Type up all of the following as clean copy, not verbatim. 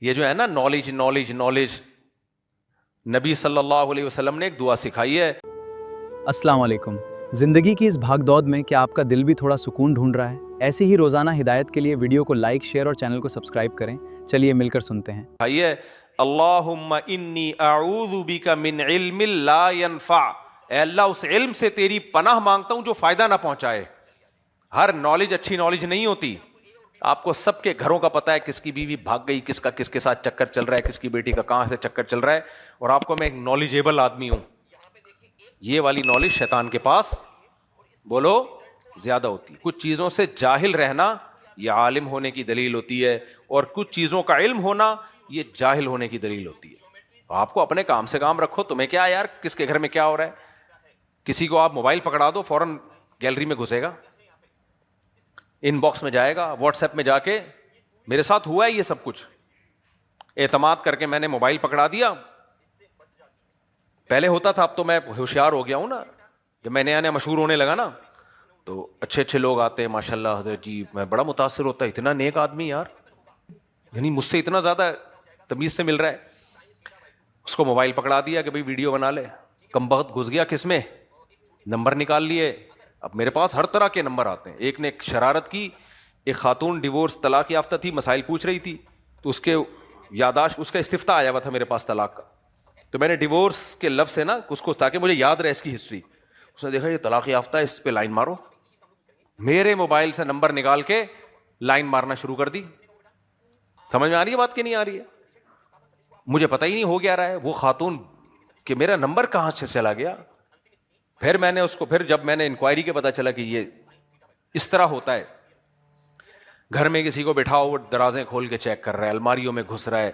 یہ جو ہے نا نالج نالج نالج، نبی صلی اللہ علیہ وسلم نے ایک دعا سکھائی ہے. السلام علیکم. زندگی کی اس بھاگ دوڑ میں کیا آپ کا دل بھی تھوڑا سکون ڈھونڈ رہا ہے؟ ایسی ہی روزانہ ہدایت کے لیے ویڈیو کو لائک، شیئر اور چینل کو سبسکرائب کریں. چلیے مل کر سنتے ہیں. ہے اللہم انی اعوذ بک من علم لا ینفع. اے اللہ اس علم سے تیری پناہ مانگتا ہوں جو فائدہ نہ پہنچائے. ہر نالج اچھی نالج نہیں ہوتی. آپ کو سب کے گھروں کا پتا ہے کس کی بیوی بھاگ گئی, کس کا کس کے ساتھ چکر چل رہا ہے, کس کی بیٹی کا کہاں سے چکر چل رہا ہے. اور آپ کو میں ایک نالجیبل آدمی ہوں. یہ والی نالج شیطان کے پاس بولو زیادہ ہوتی. کچھ چیزوں سے جاہل رہنا یہ عالم ہونے کی دلیل ہوتی ہے, اور کچھ چیزوں کا علم ہونا یہ جاہل ہونے کی دلیل ہوتی ہے. آپ کو اپنے کام سے کام رکھو, تمہیں کیا یار کس کے گھر میں کیا ہو رہا ہے. کسی کو آپ موبائل پکڑا دو فوراً گیلری میں گھسے گا, ان باکس میں جائے گا, واٹس ایپ میں جا کے. میرے ساتھ ہوا ہے یہ سب کچھ. اعتماد کر کے میں نے موبائل پکڑا دیا. پہلے ہوتا تھا, اب تو میں ہوشیار ہو گیا ہوں نا. جب میں نیا نیا مشہور ہونے لگا نا تو اچھے اچھے لوگ آتے ہیں ماشاء اللہ حضرت جی, میں بڑا متاثر ہوتا ہے, اتنا نیک آدمی یار, یعنی مجھ سے اتنا زیادہ تمیز سے مل رہا ہے. اس کو موبائل پکڑا دیا کہ بھائی ویڈیو بنا لے. کم بخت گھس گیا کس میں, نمبر نکال لیے. اب میرے پاس ہر طرح کے نمبر آتے ہیں. ایک نے ایک شرارت کی, ایک خاتون ڈیورس طلاق یافتہ تھی, مسائل پوچھ رہی تھی, تو اس کے یاداشت, اس کا استفتاء آیا ہوا تھا میرے پاس طلاق کا. تو میں نے ڈیورس کے لفظ ہے نا اس کو, تاکہ مجھے یاد رہے اس کی ہسٹری. اس نے دیکھا یہ طلاق یافتہ ہے, اس پہ لائن مارو. میرے موبائل سے نمبر نکال کے لائن مارنا شروع کر دی. سمجھ میں آ رہی ہے بات کہ نہیں آ رہی ہے؟ مجھے پتہ ہی نہیں ہو گیا رہا ہے وہ خاتون کہ میرا نمبر کہاں سے چلا گیا. پھر میں نے اس کو, پھر جب میں نے انکوائری کے پتا چلا کہ یہ اس طرح ہوتا ہے, گھر میں کسی کو بٹھاؤ وہ درازیں کھول کے چیک کر رہا ہے, الماریوں میں گھس رہا ہے.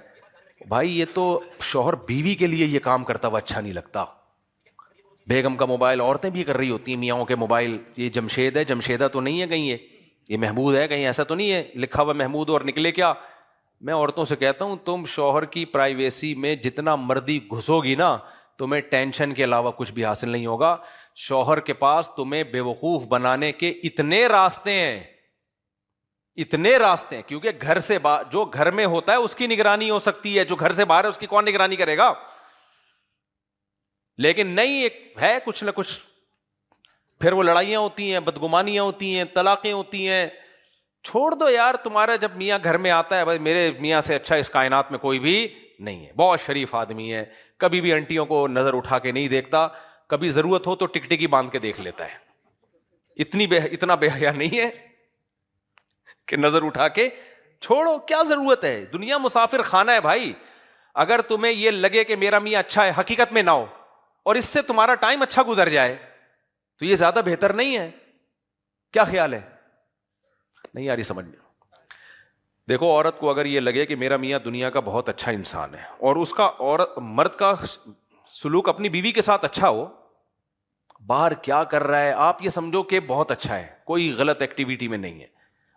بھائی یہ تو شوہر بیوی کے لیے یہ کام کرتا ہوا اچھا نہیں لگتا. بیگم کا موبائل عورتیں بھی کر رہی ہوتی ہیں, میاں کے موبائل. یہ جمشید ہے, جمشیدہ تو نہیں ہے کہیں, یہ محمود ہے کہیں, ایسا تو نہیں ہے لکھا ہوا محمود اور نکلے کیا. میں عورتوں سے کہتا ہوں تم شوہر کی پرائیویسی میں جتنا مردی گھسو گی نا, تمہیں ٹینشن کے علاوہ کچھ بھی حاصل نہیں ہوگا. شوہر کے پاس تمہیں بیوقوف بنانے کے اتنے راستے ہیں, اتنے راستے ہیں, کیونکہ گھر سے جو گھر میں ہوتا ہے اس کی نگرانی ہو سکتی ہے, جو گھر سے باہر ہے اس کی کون نگرانی کرے گا. لیکن نہیں, ایک ہے کچھ نہ کچھ. پھر وہ لڑائیاں ہوتی ہیں, بدگمانیاں ہوتی ہیں, طلاقیں ہوتی ہیں. چھوڑ دو یار, تمہارا جب میاں گھر میں آتا ہے, بھائی میرے میاں سے اچھا اس کائنات میں کوئی بھی نہیں ہے, بہت شریف آدمی ہے, کبھی بھی انٹیوں کو نظر اٹھا کے نہیں دیکھتا, کبھی ضرورت ہو تو ٹکٹکی باندھ کے دیکھ لیتا ہے. اتنا بے حیا نہیں ہے کہ نظر اٹھا کے. چھوڑو, کیا ضرورت ہے, دنیا مسافر خانہ ہے بھائی. اگر تمہیں یہ لگے کہ میرا میاں اچھا ہے, حقیقت میں نہ ہو, اور اس سے تمہارا ٹائم اچھا گزر جائے, تو یہ زیادہ بہتر نہیں ہے. کیا خیال ہے؟ نہیں آ رہی سمجھ میں؟ دیکھو, عورت کو اگر یہ لگے کہ میرا میاں دنیا کا بہت اچھا انسان ہے, اور اس کا مرد کا سلوک اپنی بیوی کے ساتھ اچھا ہو, باہر کیا کر رہا ہے آپ یہ سمجھو کہ بہت اچھا ہے, کوئی غلط ایکٹیویٹی میں نہیں ہے,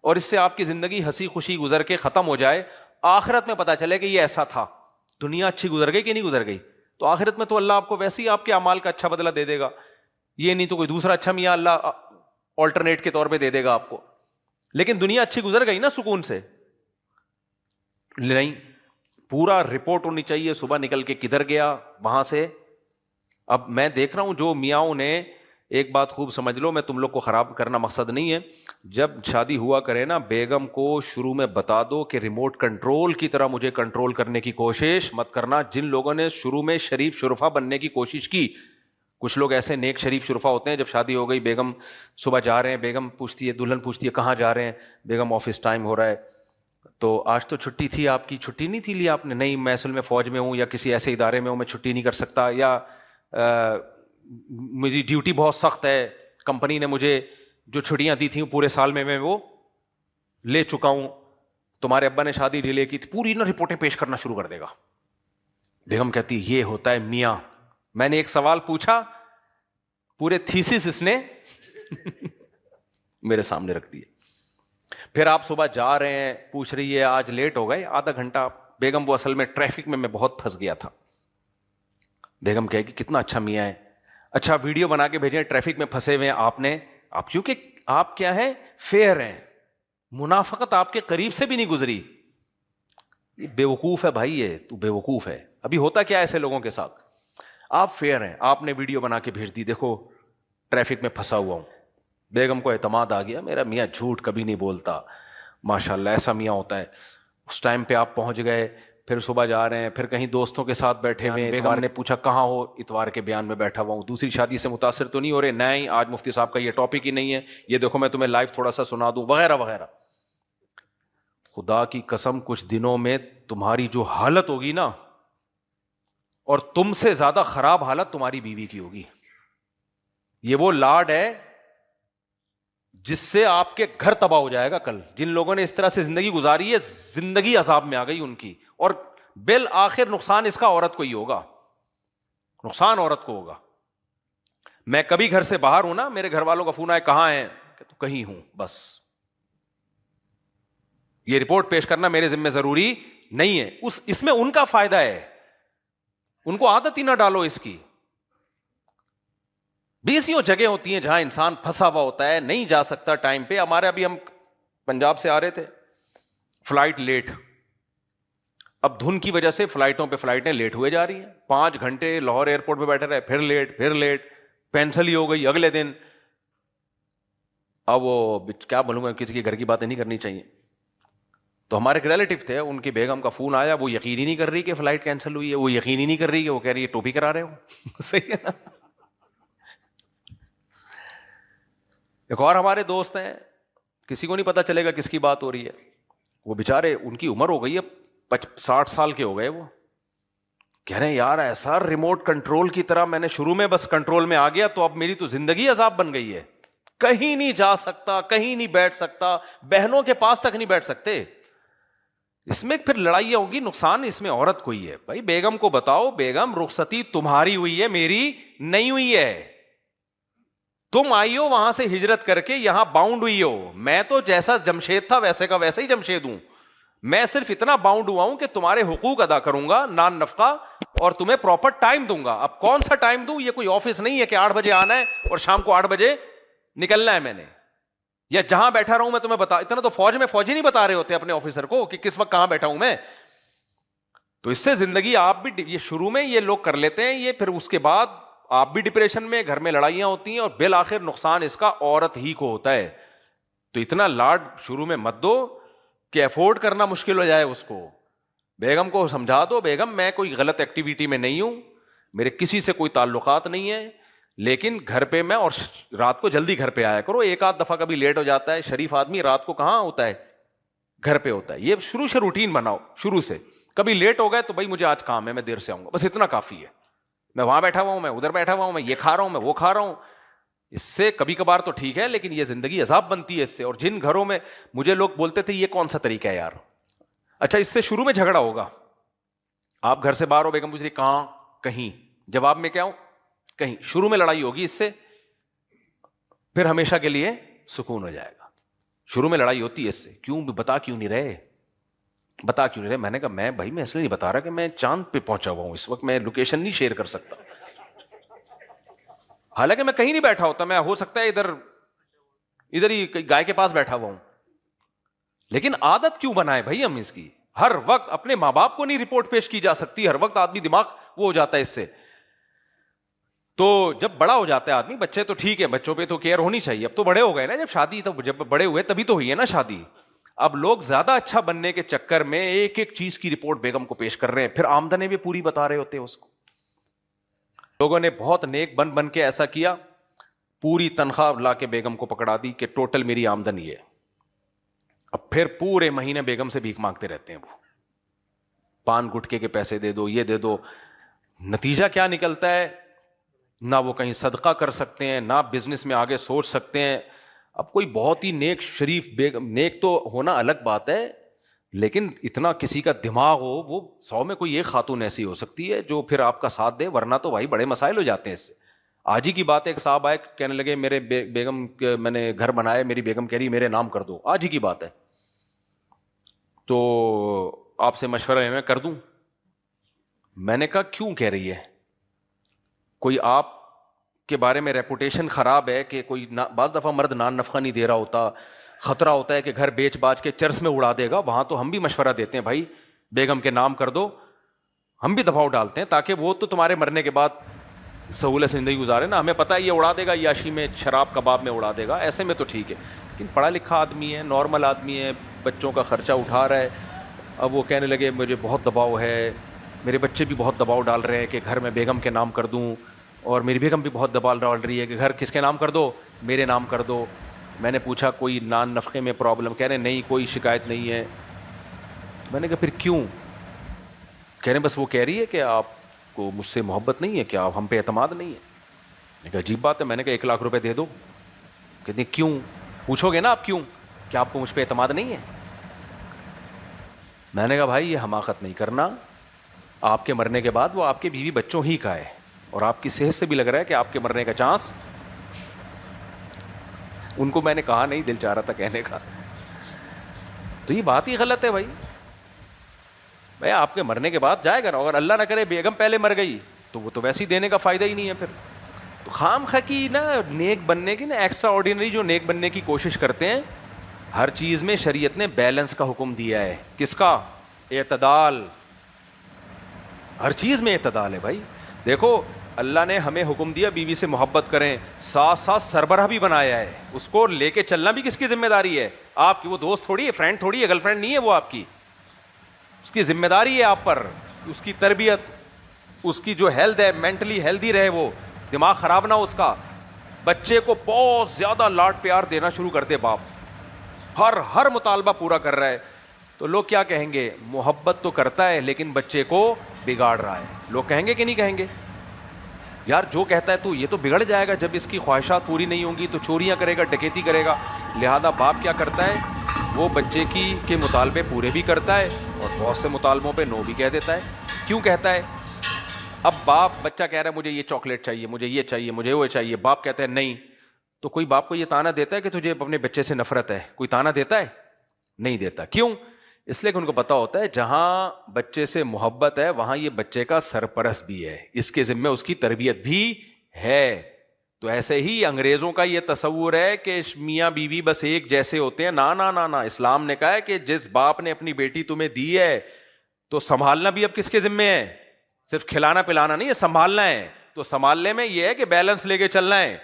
اور اس سے آپ کی زندگی ہنسی خوشی گزر کے ختم ہو جائے, آخرت میں پتا چلے کہ یہ ایسا تھا. دنیا اچھی گزر گئی کہ نہیں گزر گئی, تو آخرت میں تو اللہ آپ کو ویسے ہی آپ کے اعمال کا اچھا بدلہ دے دے گا. یہ نہیں تو کوئی دوسرا اچھا میاں اللہ آلٹرنیٹ کے طور پہ دے دے گا آپ کو. لیکن دنیا اچھی گزر گئی نا سکون سے. نہیں, پورا رپورٹ ہونی چاہیے, صبح نکل کے کدھر گیا وہاں سے. اب میں دیکھ رہا ہوں جو میاں نے, ایک بات خوب سمجھ لو, میں تم لوگ کو خراب کرنا مقصد نہیں ہے, جب شادی ہوا کرے نا بیگم کو شروع میں بتا دو کہ ریموٹ کنٹرول کی طرح مجھے کنٹرول کرنے کی کوشش مت کرنا. جن لوگوں نے شروع میں شریف شرفا بننے کی کوشش کی, کچھ لوگ ایسے نیک شریف شرفا ہوتے ہیں, جب شادی ہو گئی بیگم صبح جا رہے ہیں, بیگم پوچھتی ہے, دلہن پوچھتی ہے کہاں جا رہے ہیں, بیگم آفس ٹائم ہو رہا ہے, تو آج تو چھٹی تھی آپ کی, چھٹی نہیں تھی لی آپ نے, نہیں میں اصل میں فوج میں ہوں یا کسی ایسے ادارے میں ہوں, میں چھٹی نہیں کر سکتا, یا میری ڈیوٹی بہت سخت ہے, کمپنی نے مجھے جو چھٹیاں دی تھیں پورے سال میں وہ لے چکا ہوں, تمہارے ابا نے شادی ڈیلے کی, پوری نا رپورٹیں پیش کرنا شروع کر دے گا. بیگم کہتی یہ ہوتا ہے میاں. میں نے ایک سوال پوچھا, پورے تھیسس اس نے میرے سامنے رکھ دیے. پھر آپ صبح جا رہے ہیں, پوچھ رہی ہے آج لیٹ ہو گئے آدھا گھنٹہ. بیگم وہ اصل میں ٹریفک میں بہت پھنس گیا تھا. بیگم کہے گی کتنا اچھا میاں ہے, اچھا ویڈیو بنا کے بھیجیں ٹریفک میں پھنسے ہوئے ہیں آپ کیونکہ آپ کیا ہیں, فیئر ہیں, منافقت آپ کے قریب سے بھی نہیں گزری. یہ بیوقوف ہے بھائی, یہ تو بیوقوف ہے. ابھی ہوتا کیا ہے ایسے لوگوں کے ساتھ, آپ فیئر ہیں, آپ نے ویڈیو بنا کے بھیج دی, دیکھو ٹریفک میں پھنسا ہوا ہوں, بیگم کو اعتماد آ گیا, میرا میاں جھوٹ کبھی نہیں بولتا, ماشاء اللہ ایسا میاں ہوتا ہے. اس ٹائم پہ آپ پہنچ گئے, پھر صبح جا رہے ہیں, پھر کہیں دوستوں کے ساتھ بیٹھے ہوئے, بیگم نے پوچھا کہاں ہو, اتوار کے بیان میں بیٹھا ہوا ہوں. دوسری شادی سے متاثر تو نہیں ہو رہے, نہیں آج مفتی صاحب کا یہ ٹاپک ہی نہیں ہے, یہ دیکھو میں تمہیں لائیو تھوڑا سا سنا دوں, وغیرہ وغیرہ. خدا کی قسم کچھ دنوں میں تمہاری جو حالت ہوگی نا, اور تم سے زیادہ خراب حالت تمہاری بیوی کی ہوگی. یہ وہ لاڈ ہے جس سے آپ کے گھر تباہ ہو جائے گا کل. جن لوگوں نے اس طرح سے زندگی گزاری ہے, زندگی عذاب میں آ گئی ان کی, اور بالآخر نقصان اس کا عورت کو ہی ہوگا, نقصان عورت کو ہوگا. میں کبھی گھر سے باہر ہوں نا, میرے گھر والوں کا فون آئے کہاں ہیں, کہ کہیں ہوں, بس یہ رپورٹ پیش کرنا میرے ذمہ ضروری نہیں ہے. اس میں ان کا فائدہ ہے, ان کو عادت ہی نہ ڈالو اس کی. بیسیوں جگہ ہوتی ہیں جہاں انسان پھنسا ہوا ہوتا ہے, نہیں جا سکتا ٹائم پہ. ہمارے ابھی ہم پنجاب سے آ رہے تھے, فلائٹ لیٹ, اب دھن کی وجہ سے فلائٹوں پہ فلائٹیں لیٹ ہوئے جا رہی ہیں. 5 گھنٹے لاہور ایئرپورٹ پہ بیٹھے رہے, پھر لیٹ, پینسل ہی ہو گئی اگلے دن. اب وہ کیا بولوں گا, کسی کے گھر کی باتیں نہیں کرنی چاہیے. تو ہمارے ایک ریلیٹیو تھے, ان کی بیگم کا فون آیا, وہ یقین ہی نہیں کر رہی کہ فلائٹ کینسل ہوئی ہے, وہ یقین ہی نہیں کر رہی کہ, وہ کہہ رہی ہے ٹوپی کرا رہے ہو. صحیح ہے نا. ایک اور ہمارے دوست ہیں, کسی کو نہیں پتا چلے گا کس کی بات ہو رہی ہے. وہ بےچارے, ان کی عمر ہو گئی ہے 60 سال کے ہو گئے. وہ کہہ رہے ہیں یار ایسا ریموٹ کنٹرول کی طرح میں نے شروع میں بس کنٹرول میں آ گیا, تو اب میری تو زندگی عذاب بن گئی ہے. کہیں نہیں جا سکتا, کہیں نہیں بیٹھ سکتا, بہنوں کے پاس تک نہیں بیٹھ سکتے. اس میں پھر لڑائیاں ہوگی, نقصان اس میں عورت کو ہی ہے. بھائی بیگم کو بتاؤ, بیگم رخصتی تمہاری ہوئی ہے, میری نہیں ہوئی ہے. تم آئی ہو وہاں سے ہجرت کر کے, یہاں باؤنڈ ہوئی ہو. میں تو جیسا جمشید تھا ویسے کا ویسا ہی جمشید ہوں. میں صرف اتنا باؤنڈ ہوا ہوں کہ تمہارے حقوق ادا کروں گا, نان نفقہ, اور تمہیں پراپر ٹائم دوں گا. اب کون سا ٹائم دوں, یہ کوئی آفس نہیں ہے کہ 8 بجے آنا ہے اور شام کو 8 بجے نکلنا ہے میں نے, یا جہاں بیٹھا رہوں میں تمہیں بتا. اتنا تو فوج میں فوجی نہیں بتا رہے ہوتے اپنے آفیسر کو کہ کس وقت کہاں بیٹھا ہوں میں. تو اس سے زندگی آپ بھی, یہ شروع میں یہ لوگ کر لیتے ہیں یہ, پھر اس کے بعد آپ بھی ڈپریشن میں, گھر میں لڑائیاں ہوتی ہیں, اور بالآخر نقصان اس کا عورت ہی کو ہوتا ہے. تو اتنا لاڈ شروع میں مت دو کہ افورڈ کرنا مشکل ہو جائے اس کو. بیگم کو سمجھا دو, بیگم میں کوئی غلط ایکٹیویٹی میں نہیں ہوں, میرے کسی سے کوئی تعلقات نہیں ہے, لیکن گھر پہ میں, اور رات کو جلدی گھر پہ آیا کرو. ایک آدھ دفعہ کبھی لیٹ ہو جاتا ہے, شریف آدمی رات کو کہاں ہوتا ہے, گھر پہ ہوتا ہے. یہ شروع سے روٹین بناؤ, شروع سے. کبھی لیٹ ہو گئے تو بھائی مجھے آج کام ہے, میں دیر سے آؤں گا, بس اتنا کافی ہے. میں وہاں بیٹھا ہوا ہوں, میں ادھر بیٹھا ہوا ہوں, میں یہ کھا رہا ہوں, میں وہ کھا رہا ہوں. اس سے کبھی کبھار تو ٹھیک ہے, لیکن یہ زندگی عذاب بنتی ہے اس سے. اور جن گھروں میں مجھے لوگ بولتے تھے یہ کون سا طریقہ ہے یار, اچھا اس سے شروع میں جھگڑا ہوگا, آپ گھر سے باہر ہو, بیگم پوچھ رہی کہاں, کہیں, جواب میں کیا ہوں, کہیں. شروع میں لڑائی ہوگی, اس سے پھر ہمیشہ کے لیے سکون ہو جائے گا. شروع میں لڑائی ہوتی ہے اس سے, کیوں بتا کیوں نہیں رہے, بتا کیوں نہیں رہے. میں نے کہا میں بھائی میں اس لیے نہیں بتا رہا کہ میں چاند پہ پہنچا ہوا ہوں اس وقت, میں لوکیشن نہیں شیئر کر سکتا. حالانکہ میں کہیں نہیں بیٹھا ہوتا, میں ہو سکتا ہے ادھر ہی گائے کے پاس بیٹھا ہوا ہوں. لیکن عادت کیوں بنائے بھائی ہم اس کی, ہر وقت اپنے ماں باپ کو نہیں رپورٹ پیش کی جا سکتی, ہر وقت آدمی دماغ وہ ہو جاتا ہے اس سے. تو جب بڑا ہو جاتا ہے آدمی, بچے تو ٹھیک ہے, بچوں پہ تو کیئر ہونی چاہیے, اب تو بڑے ہو گئے نا, جب شادی تو جب بڑے ہوئے تبھی تو ہوئی ہے نا شادی. اب لوگ زیادہ اچھا بننے کے چکر میں ایک ایک چیز کی رپورٹ بیگم کو پیش کر رہے ہیں, پھر آمدنیں بھی پوری بتا رہے ہوتے ہیں اس کو. لوگوں نے بہت نیک بن کے ایسا کیا, پوری تنخواہ لا کے بیگم کو پکڑا دی کہ ٹوٹل میری آمدن یہ ہے. اب پھر پورے مہینے بیگم سے بھیک مانگتے رہتے ہیں, وہ پان گٹکے کے پیسے دے دو, یہ دے دو. نتیجہ کیا نکلتا ہے, نہ وہ کہیں صدقہ کر سکتے ہیں, نہ بزنس میں آگے سوچ سکتے ہیں. اب کوئی بہت ہی نیک شریف بیگم, نیک تو ہونا الگ بات ہے, لیکن اتنا کسی کا دماغ ہو, وہ 100 میں کوئی ایک خاتون ایسی ہو سکتی ہے جو پھر آپ کا ساتھ دے, ورنہ تو بھائی بڑے مسائل ہو جاتے ہیں اس سے. آج ہی کی بات ہے, ایک صاحب آئے کہنے لگے میرے بیگم, میں نے گھر بنایا, میری بیگم کہہ رہی میرے نام کر دو. آج ہی کی بات ہے, تو آپ سے مشورہ ہے میں کر دوں. میں نے کہا کیوں کہہ رہی ہے, کوئی آپ کے بارے میں ریپوٹیشن خراب ہے کہ کوئی بعض دفعہ مرد نان نفقہ نہیں دے رہا ہوتا, خطرہ ہوتا ہے کہ گھر بیچ باچ کے چرس میں اڑا دے گا, وہاں تو ہم بھی مشورہ دیتے ہیں بھائی بیگم کے نام کر دو. ہم بھی دباؤ ڈالتے ہیں تاکہ وہ تو تمہارے مرنے کے بعد سہولت سے زندگی گزارے نا. ہمیں پتہ ہے یہ اڑا دے گا عیاشی میں, شراب کباب میں اڑا دے گا, ایسے میں تو ٹھیک ہے. لیکن پڑھا لکھا آدمی ہے, نارمل آدمی ہے, بچوں کا خرچہ اٹھا رہا ہے. اب وہ کہنے لگے مجھے بہت دباؤ ہے, میرے بچے بھی بہت دباؤ ڈال رہے ہیں کہ گھر میں بیگم کے نام کر دوں, اور میری بیگم بھی بہت دباؤ ڈال رہی ہے کہ گھر کس کے نام کر دو, میرے نام کر دو. میں نے پوچھا کوئی نان نفقے میں پرابلم؟ کہہ رہے نہیں کوئی شکایت نہیں ہے. میں نے کہا پھر کیوں؟ کہہ رہے بس وہ کہہ رہی ہے کہ آپ کو مجھ سے محبت نہیں ہے, کیا ہم پہ اعتماد نہیں ہے؟ میں نے کہا عجیب بات ہے. میں نے کہا 1 لاکھ روپے دے دو. کہتے ہیں کیوں؟ پوچھو گے نا آپ کیوں, کہ آپ کو مجھ پہ اعتماد نہیں ہے؟ میں نے کہا بھائی یہ حماقت نہیں کرنا, آپ کے مرنے کے بعد وہ آپ کے بیوی بچوں ہی کا ہے, اور آپ کی صحت سے بھی لگ رہا ہے کہ آپ کے مرنے کا چانس. ان کو میں نے کہا نہیں, دل چاہ رہا تھا کہنے کا. تو یہ بات ہی غلط ہے بھائی. بھائی آپ کے مرنے کے بعد جائے گا نا, اگر اللہ نہ کرے بیگم پہلے مر گئی تو وہ تو ویسے ہی دینے کا فائدہ ہی نہیں ہے. پھر تو خام خواہ کی نا نیک بننے کی نا, ایکسٹرا آرڈینری جو نیک بننے کی کوشش کرتے ہیں, ہر چیز میں شریعت نے بیلنس کا حکم دیا ہے. کس کا؟ اعتدال. ہر چیز میں اعتدال ہے بھائی. دیکھو اللہ نے ہمیں حکم دیا بیوی سے محبت کریں, ساتھ ساتھ سربراہ بھی بنایا ہے. اس کو لے کے چلنا بھی کس کی ذمہ داری ہے؟ آپ کی. وہ دوست تھوڑی ہے, فرینڈ تھوڑی ہے, گرل فرینڈ نہیں ہے وہ آپ کی. اس کی ذمہ داری ہے آپ پر. اس کی تربیت, اس کی جو ہیلتھ ہے, مینٹلی ہیلدی رہے, وہ دماغ خراب نہ ہو اس کا. بچے کو بہت زیادہ لاڈ پیار دینا شروع کر دے باپ, ہر مطالبہ پورا کر رہا ہے, تو لوگ کیا کہیں گے؟ محبت تو کرتا ہے لیکن بچے کو بگاڑ رہا ہے. لوگ کہیں گے کہ نہیں کہیں گے؟ یار جو کہتا ہے تو یہ تو بگڑ جائے گا, جب اس کی خواہشات پوری نہیں ہوں گی تو چوریاں کرے گا, ڈکیتی کرے گا. لہذا باپ کیا کرتا ہے؟ وہ بچے کے مطالبے پورے بھی کرتا ہے, اور بہت سے مطالبوں پہ نو بھی کہہ دیتا ہے. کیوں کہتا ہے؟ اب بچہ کہہ رہا ہے مجھے یہ چاکلیٹ چاہیے, مجھے یہ چاہیے, مجھے وہ چاہیے, باپ کہتا ہے نہیں. تو کوئی باپ کو یہ تانا دیتا ہے کہ تجھے اپنے بچے سے نفرت ہے؟ کوئی تانا دیتا ہے؟ نہیں دیتا. کیوں؟ اس لیے کہ ان کو پتا ہوتا ہے جہاں بچے سے محبت ہے وہاں یہ بچے کا سرپرست بھی ہے, اس کے ذمہ اس کی تربیت بھی ہے. تو ایسے ہی انگریزوں کا یہ تصور ہے کہ میاں بیوی بس ایک جیسے ہوتے ہیں. نا نا نا نا, اسلام نے کہا ہے کہ جس باپ نے اپنی بیٹی تمہیں دی ہے تو سنبھالنا بھی اب کس کے ذمہ ہے؟ صرف کھلانا پلانا نہیں ہے, سنبھالنا ہے. تو سنبھالنے میں یہ ہے کہ بیلنس لے کے چلنا ہے.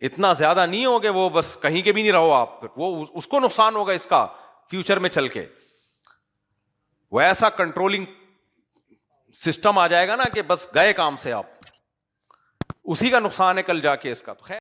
اتنا زیادہ نہیں ہو کہ وہ بس کہیں کے بھی نہیں رہو آپ, وہ اس کو نقصان ہوگا اس کا فیوچر میں چل کے. وہ ایسا کنٹرولنگ سسٹم آ جائے گا نا کہ بس گئے کام سے آپ, اسی کا نقصان ہے کل جا کے اس کا. تو خیر